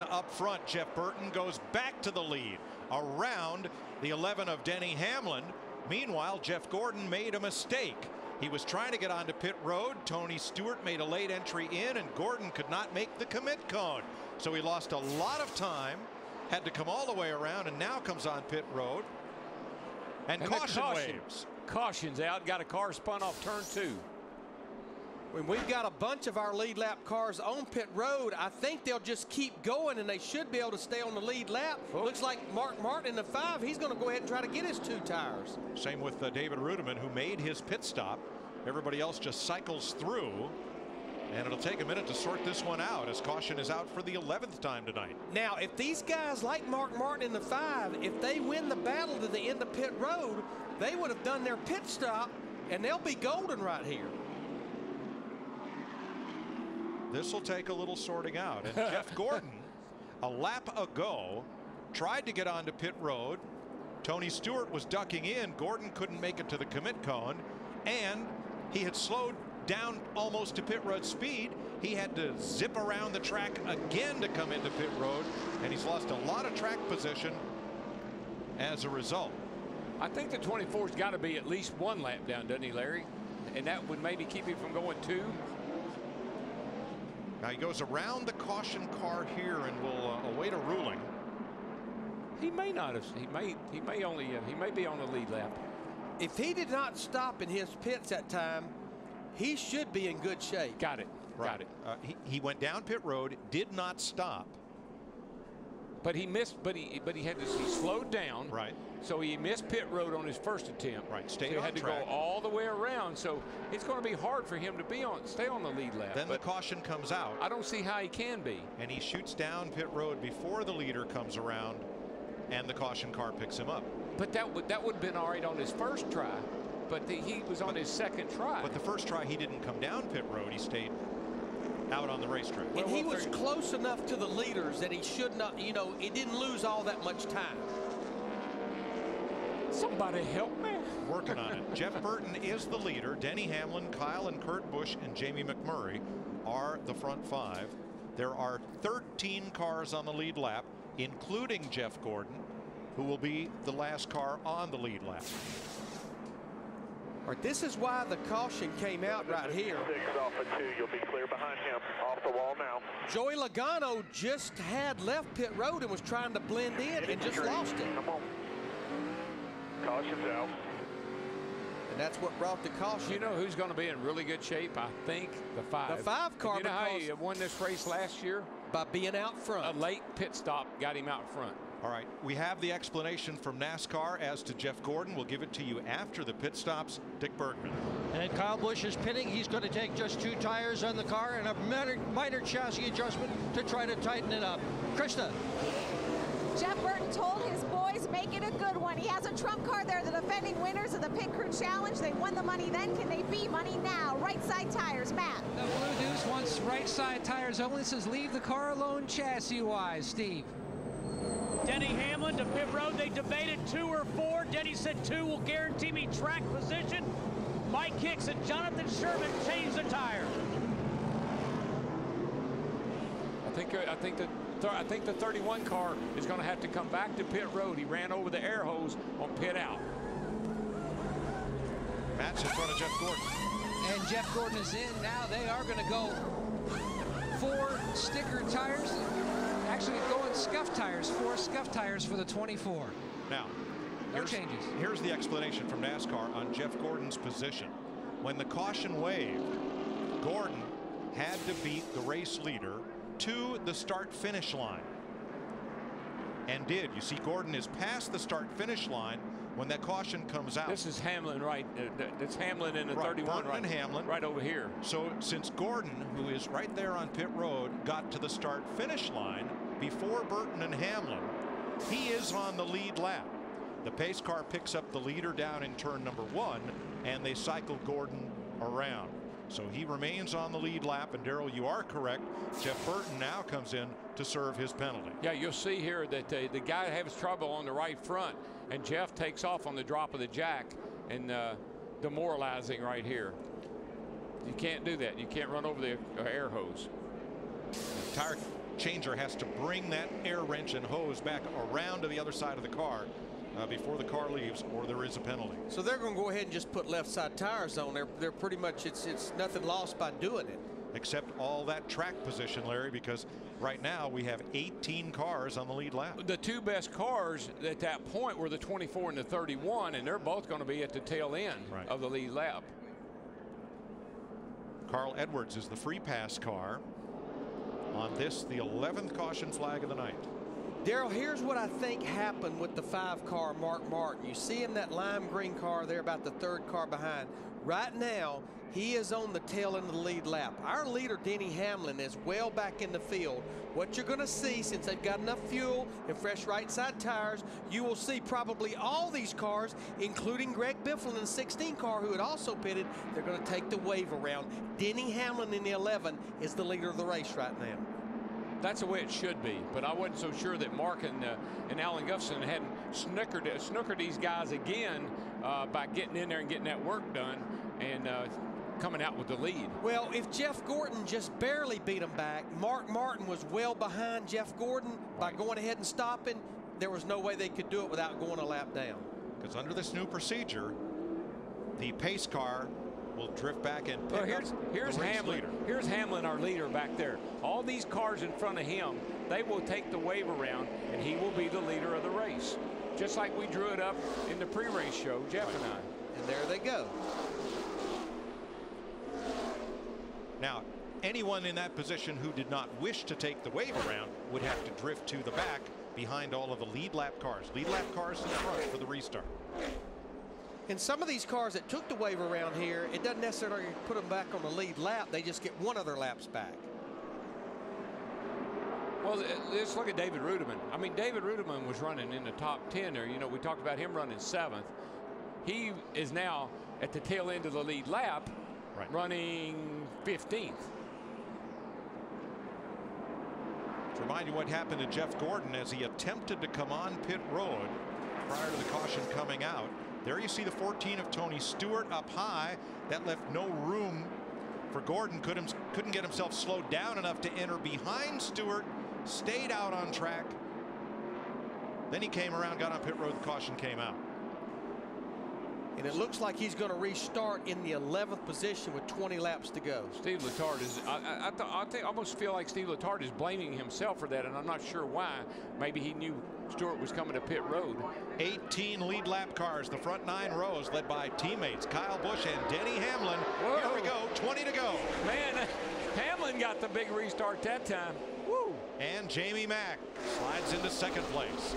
Up front, Jeff Burton goes back to the lead around the 11 of Denny Hamlin. Meanwhile, Jeff Gordon made a mistake. He was trying to get onto pit road. Tony Stewart made a late entry in, and Gordon could not make the commit cone. So he lost a lot of time, had to come all the way around, and now comes on pit road. And caution waves. Caution's out. Got a car spun off turn 2. When we've got a bunch of our lead lap cars on pit road, I think they'll just keep going, and they should be able to stay on the lead lap. Looks like Mark Martin in the 5. He's going to go ahead and try to get his 2 tires. Same with David Rudiman, who made his pit stop. Everybody else just cycles through, and it'll take a minute to sort this one out as caution is out for the 11th time tonight. Now, if these guys like Mark Martin in the 5, if they win the battle to the end of pit road, they would have done their pit stop, and they'll be golden right here. This will take a little sorting out. And Jeff Gordon, a lap ago, tried to get onto pit road. Tony Stewart was ducking in. Gordon couldn't make it to the commit cone, and he had slowed down almost to pit road speed. He had to zip around the track again to come into pit road, and he's lost a lot of track position as a result. I think the 24's got to be at least 1 lap down, doesn't he, Larry? And that would maybe keep him from going 2. Now he goes around the caution car here and will await a ruling. He may not have. He may be on the lead lap. If he did not stop in his pits that time, he should be in good shape. Got it. Right. Got it. He went down pit road, did not stop. But he missed. But he slowed down. Right. So he missed pit road on his first attempt. Right. Stayed so on he had track. to go all the way around. So it's going to be hard for him to stay on the lead lap. Then the caution comes out. I don't see how he can be. And he shoots down pit road before the leader comes around, and the caution car picks him up. But that would have been all right on his first try. But he was on his second try. But the first try, he didn't come down pit road. He stayed out on the racetrack. And he was close enough to the leaders that he should not, you know, he didn't lose all that much time. Somebody help me. Working on it. Jeff Burton is the leader. Denny Hamlin, Kyle and Kurt Busch, and Jamie McMurray are the front 5. There are 13 cars on the lead lap, including Jeff Gordon, who will be the last car on the lead lap. All right, this is why the caution came out right here. 6 off of 2. You'll be clear behind him. Off the wall now. Joey Logano just had left pit road and was trying to blend in and just lost it. Come on. Caution's out. And that's what brought the caution. You know who's going to be in really good shape? I think the 5. The 5 car. You know how he won this race last year? By being out front. A late pit stop got him out front. All right, we have the explanation from NASCAR as to Jeff Gordon. We'll give it to you after the pit stops. Dick Bergman. And Kyle Busch is pitting. He's going to take just 2 tires on the car and a minor chassis adjustment to try to tighten it up. Krista. Jeff Burton told his boys, make it a good one. He has a trump card. They're the defending winners of the Pit Crew Challenge. They won the money then. Can they be money now? Right side tires, Matt. The Blue Deuce wants right side tires only. Says leave the car alone chassis-wise. Steve. Denny Hamlin to pit road. They debated 2 or 4. Denny said 2 will guarantee me track position. Mike Hicks and Jonathan Sherman changed the tire. I think the 31 car is going to have to come back to pit road. He ran over the air hose on pit out. Matt's in front of Jeff Gordon. And Jeff Gordon is in. Now they are going to go 4 sticker tires. Actually going scuff tires. 4 scuff tires for the 24. Now, no changes. Here's the explanation from NASCAR on Jeff Gordon's position. When the caution waved, Gordon had to beat the race leader to the start-finish line. And did. You see Gordon is past the start-finish line when that caution comes out. This is Hamlin, right? That's Hamlin in the 31, Burton and Hamlin. Right over here. So since Gordon, who is right there on pit road, got to the start-finish line before Burton and Hamlin, he is on the lead lap. The pace car picks up the leader down in turn number 1, and they cycle Gordon around. So he remains on the lead lap, and Darrell, you are correct. Jeff Burton now comes in to serve his penalty. Yeah, you'll see here that the guy has trouble on the right front, and Jeff takes off on the drop of the jack, and demoralizing right here. You can't do that. You can't run over the air hose. changer has to bring that air wrench and hose back around to the other side of the car before the car leaves, or there is a penalty. So they're going to go ahead and just put left side tires on. They're pretty much, it's nothing lost by doing it. Except all that track position, Larry, because right now we have 18 cars on the lead lap. The two best cars at that point were the 24 and the 31, and they're both going to be at the tail end of the lead lap. Carl Edwards is the free pass car on this, the 11th caution flag of the night. Darrell, here's what I think happened with the 5-car Mark Martin. You see him, that lime green car there, about the 3rd car behind. Right now, he is on the tail end of the lead lap. Our leader, Denny Hamlin, is well back in the field. What you're going to see, since they've got enough fuel and fresh right side tires, you will see probably all these cars, including Greg Biffle in the 16 car who had also pitted, they're going to take the wave around. Denny Hamlin in the 11 is the leader of the race right now. That's the way it should be, but I wasn't so sure that Mark and Alan Gustafson hadn't snookered these guys again by getting in there and getting that work done and coming out with the lead. Well, if Jeff Gordon just barely beat him back, Mark Martin was well behind Jeff Gordon by going ahead and stopping. There was no way they could do it without going a lap down. Because under this new procedure, the pace car will drift back and pick up here's the race Hamlin. leader. Here's Hamlin, our leader back there. All these cars in front of him, they will take the wave around, and he will be the leader of the race. Just like we drew it up in the pre-race show, Jeff and I. And there they go. Now, anyone in that position who did not wish to take the wave around would have to drift to the back behind all of the lead lap cars. Lead lap cars in front for the restart. And some of these cars that took the wave around here, it doesn't necessarily put them back on the lead lap. They just get one of their laps back. Well, let's look at David Rudiman. I mean, David Rudiman was running in the top 10 there. You know, we talked about him running 7th. He is now at the tail end of the lead lap, running 15th. To remind you what happened to Jeff Gordon as he attempted to come on pit road prior to the caution coming out. There you see the 14 of Tony Stewart up high. That left no room for Gordon. Couldn't get himself slowed down enough to enter behind Stewart. Stayed out on track. Then he came around, got on pit road, the caution came out. And it looks like he's going to restart in the 11th position with 20 laps to go. Steve Letarte is, I almost feel like Steve Letarte is blaming himself for that, and I'm not sure why. Maybe he knew Stewart was coming to pit road. 18 lead lap cars, the front 9 rows led by teammates Kyle Busch and Denny Hamlin. Whoa. Here we go, 20 to go. Man, Hamlin got the big restart that time. Woo. And Jamie Mack slides into 2nd place.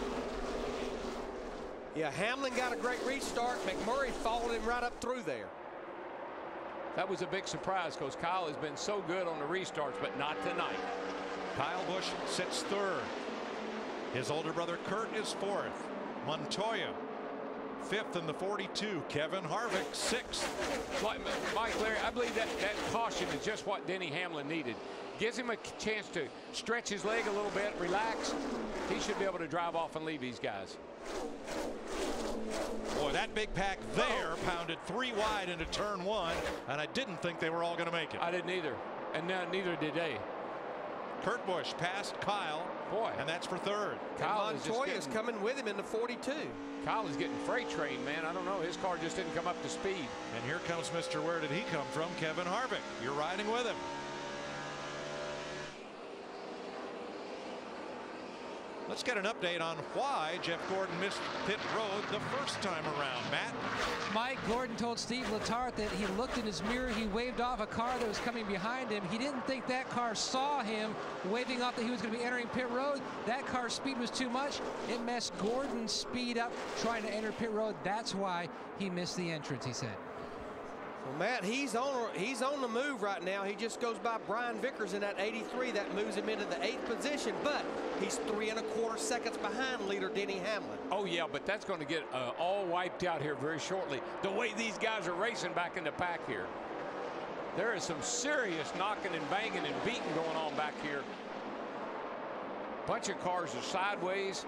Yeah, Hamlin got a great restart. McMurray followed him right up through there. That was a big surprise because Kyle has been so good on the restarts, but not tonight. Kyle Busch sits 3rd. His older brother Kurt is 4th. Montoya 5th in the 42. Kevin Harvick 6th. Mike, Larry, I believe that caution is just what Denny Hamlin needed. Gives him a chance to stretch his leg a little bit, relax. He should be able to drive off and leave these guys. Boy, that big pack there pounded 3 wide into turn 1, and I didn't think they were all going to make it. I didn't either, and now neither did they. Kurt Busch passed Kyle, and that's for 3rd. Kyle Montoya's coming with him in the 42. Kyle is getting freight trained, man. I don't know. His car just didn't come up to speed. And here comes Mr. Where did he come from? Kevin Harvick. You're riding with him. Let's get an update on why Jeff Gordon missed pit road the first time around. Matt? Mike Gordon told Steve Letarte that he looked in his mirror, he waved off a car that was coming behind him. He didn't think that car saw him waving off that he was going to be entering pit road. That car's speed was too much. It messed Gordon's speed up trying to enter pit road. That's why he missed the entrance, he said. Well, Matt, he's on the move right now. He just goes by Brian Vickers in that 83. That moves him into the 8th position, but he's 3 1/4 seconds behind leader Denny Hamlin. Oh, yeah, but that's going to get all wiped out here very shortly. The way these guys are racing back in the pack here. There is some serious knocking and banging and beating going on back here. Bunch of cars are sideways.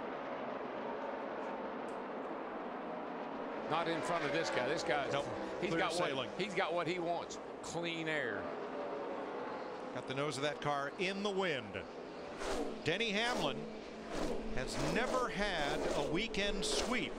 Not in front of this guy. This guy, nope. He's got what he wants. Clean air. Got the nose of that car in the wind. Denny Hamlin has never had a weekend sweep.